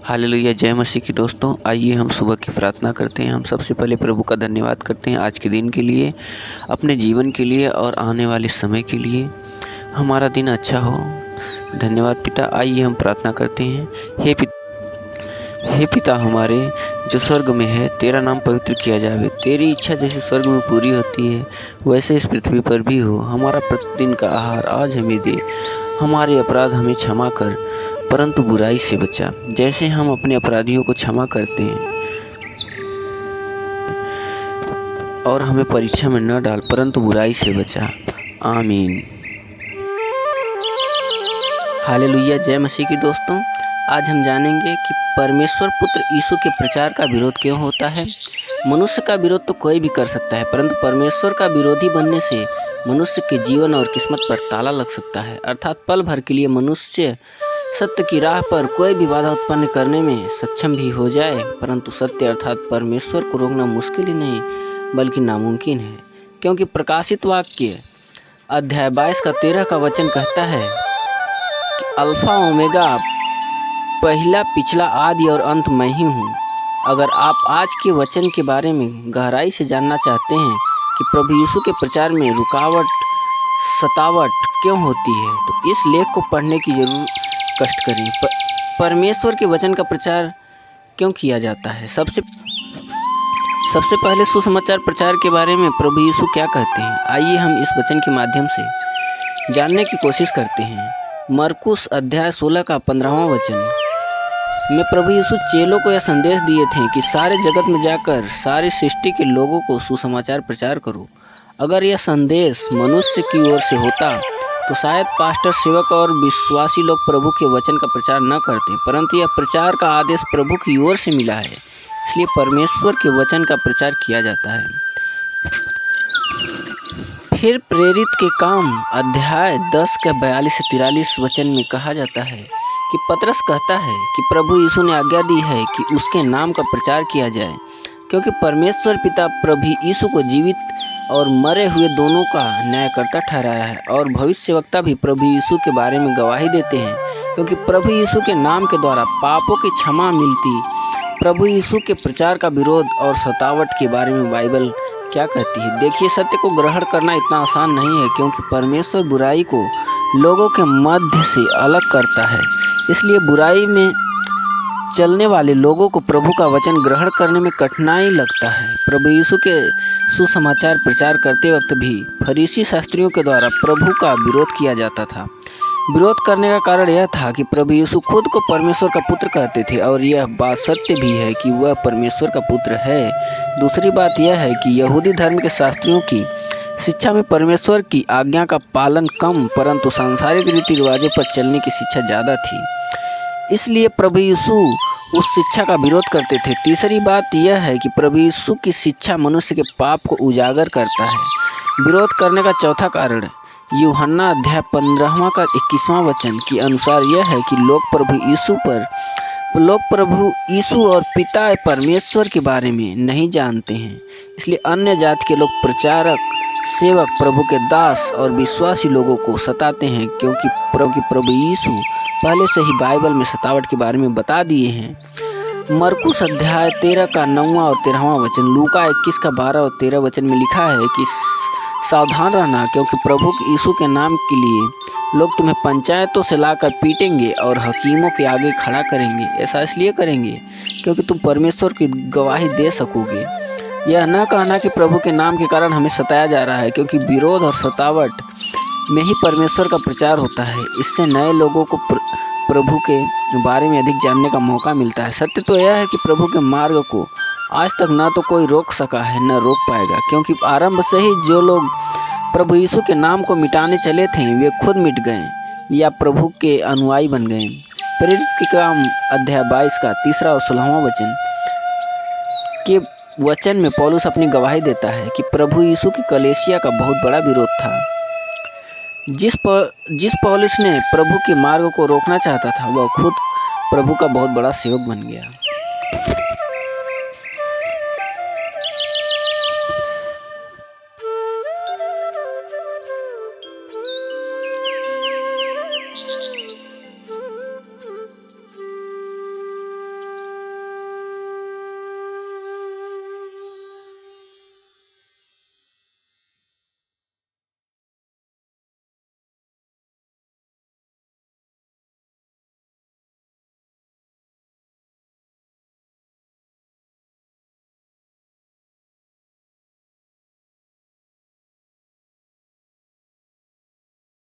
Hallelujah, जय मसीह की दोस्तों। आइए हम सुबह की प्रार्थना करते हैं। हम सबसे पहले प्रभु का धन्यवाद करते हैं आज के दिन के लिए, अपने जीवन के लिए और आने वाले समय के लिए। हमारा दिन अच्छा हो। धन्यवाद पिता। आइए हम प्रार्थना करते हैं। हे पिता हमारे जो स्वर्ग में है, तेरा नाम पवित्र किया जावे। तेरी इच्छा जैसे स्वर्ग में पूरी होती है वैसे इस पृथ्वी पर भी हो। हमारा प्रतिदिन का आहार आज हमें दे। हमारे अपराध हमें क्षमा कर, परंतु बुराई से बचा, जैसे हम अपने अपराधियों को क्षमा करते हैं। और हमें परीक्षा में न डाल, परंतु बुराई से बचा। आमीन। हालेलुया, जय मसीह की दोस्तों। आज हम जानेंगे कि परमेश्वर पुत्र यीशु के प्रचार का विरोध क्यों होता है। मनुष्य का विरोध तो कोई भी कर सकता है, परंतु परमेश्वर का विरोधी बनने से मनुष्य के जीवन और किस्मत पर ताला लग सकता है। अर्थात पल भर के लिए मनुष्य सत्य की राह पर कोई भी बाधा उत्पन्न करने में सक्षम भी हो जाए, परंतु सत्य अर्थात परमेश्वर को रोकना मुश्किल ही नहीं बल्कि नामुमकिन है। क्योंकि प्रकाशित वाक्य अध्याय 22 का 13 का वचन कहता है कि अल्फा ओमेगा, पहला पिछला आदि और अंत मैं ही हूँ। अगर आप आज के वचन के बारे में गहराई से जानना चाहते हैं कि प्रभु यीशु के प्रचार में रुकावट सतावट क्यों होती है, तो इस लेख को पढ़ने की जरूर कष्ट करें। परमेश्वर के वचन का प्रचार क्यों किया जाता है। सबसे पहले सुसमाचार प्रचार के बारे में प्रभु यीशु क्या कहते हैं, आइए हम इस वचन के माध्यम से जानने की कोशिश करते हैं। मरकुस अध्याय 16 का 15वां वचन में प्रभु यीशु चेलों को यह संदेश दिए थे कि सारे जगत में जाकर सारी सृष्टि के लोगों को सुसमाचार प्रचार करो। अगर यह संदेश मनुष्य की ओर से होता तो शायद पास्टर, सेवक और विश्वासी लोग प्रभु के वचन का प्रचार न करते, परंतु यह प्रचार का आदेश प्रभु की ओर से मिला है, इसलिए परमेश्वर के वचन का प्रचार किया जाता है। फिर प्रेरित के काम अध्याय 10 के 42 से 43 वचन में कहा जाता है कि पतरस कहता है कि प्रभु यीशु ने आज्ञा दी है कि उसके नाम का प्रचार किया जाए, क्योंकि परमेश्वर पिता प्रभु यीशु को जीवित और मरे हुए दोनों का न्यायकर्ता ठहराया है। और भविष्यवक्ता भी प्रभु यीशु के बारे में गवाही देते हैं, क्योंकि प्रभु यीशु के नाम के द्वारा पापों की क्षमा मिलती। प्रभु यीशु के प्रचार का विरोध और सतावट के बारे में बाइबल क्या कहती है। देखिए, सत्य को ग्रहण करना इतना आसान नहीं है, क्योंकि परमेश्वर बुराई को लोगों के मध्य से अलग करता है। इसलिए बुराई में चलने वाले लोगों को प्रभु का वचन ग्रहण करने में कठिनाई लगता है। प्रभु यीशु के सुसमाचार प्रचार करते वक्त भी फरीसी शास्त्रियों के द्वारा प्रभु का विरोध किया जाता था। विरोध करने का कारण यह था कि प्रभु यीशु खुद को परमेश्वर का पुत्र कहते थे, और यह बात सत्य भी है कि वह परमेश्वर का पुत्र है। दूसरी बात यह है कि यहूदी धर्म के शास्त्रियों की शिक्षा में परमेश्वर की आज्ञा का पालन कम, परंतु सांसारिक रीति रिवाजों पर चलने की शिक्षा ज़्यादा थी। इसलिए प्रभु यीशु उस शिक्षा का विरोध करते थे। तीसरी बात यह है कि प्रभु यीशु की शिक्षा मनुष्य के पाप को उजागर करता है। विरोध करने का चौथा कारण यूहन्ना अध्याय 15 का 21वां वचन के अनुसार यह है कि लोग प्रभु यीशु और पिता परमेश्वर के बारे में नहीं जानते हैं। इसलिए अन्य जाति के लोग प्रचारक, सेवक, प्रभु के दास और विश्वासी लोगों को सताते हैं, क्योंकि प्रभु यीशु पहले से ही बाइबल में सतावट के बारे में बता दिए हैं। मरकुस अध्याय 13 का 9वां और 13वां वचन, लूका 21 का 12 और 13 वचन में लिखा है कि सावधान रहना, क्योंकि प्रभु यीशु के नाम के लिए लोग तुम्हें पंचायतों से लाकर पीटेंगे और हकीमों के आगे खड़ा करेंगे। ऐसा इसलिए करेंगे क्योंकि तुम परमेश्वर की गवाही दे सकोगे। यह न कहना कि प्रभु के नाम के कारण हमें सताया जा रहा है, क्योंकि विरोध और सतावट में ही परमेश्वर का प्रचार होता है। इससे नए लोगों को प्रभु के बारे में अधिक जानने का मौका मिलता है। सत्य तो यह है कि प्रभु के मार्ग को आज तक ना तो कोई रोक सका है न रोक पाएगा, क्योंकि आरंभ से ही जो लोग प्रभु यीशु के नाम को मिटाने चले थे वे खुद मिट गए या प्रभु के अनुयायी बन गए। प्रेरित के काम अध्याय 22 का 3 और 16वां वचन के वचन में पौलुस अपनी गवाही देता है कि प्रभु यीशु की कलीसिया का बहुत बड़ा विरोध था। जिस पौलुस ने प्रभु के मार्ग को रोकना चाहता था, वह खुद प्रभु का बहुत बड़ा सेवक बन गया।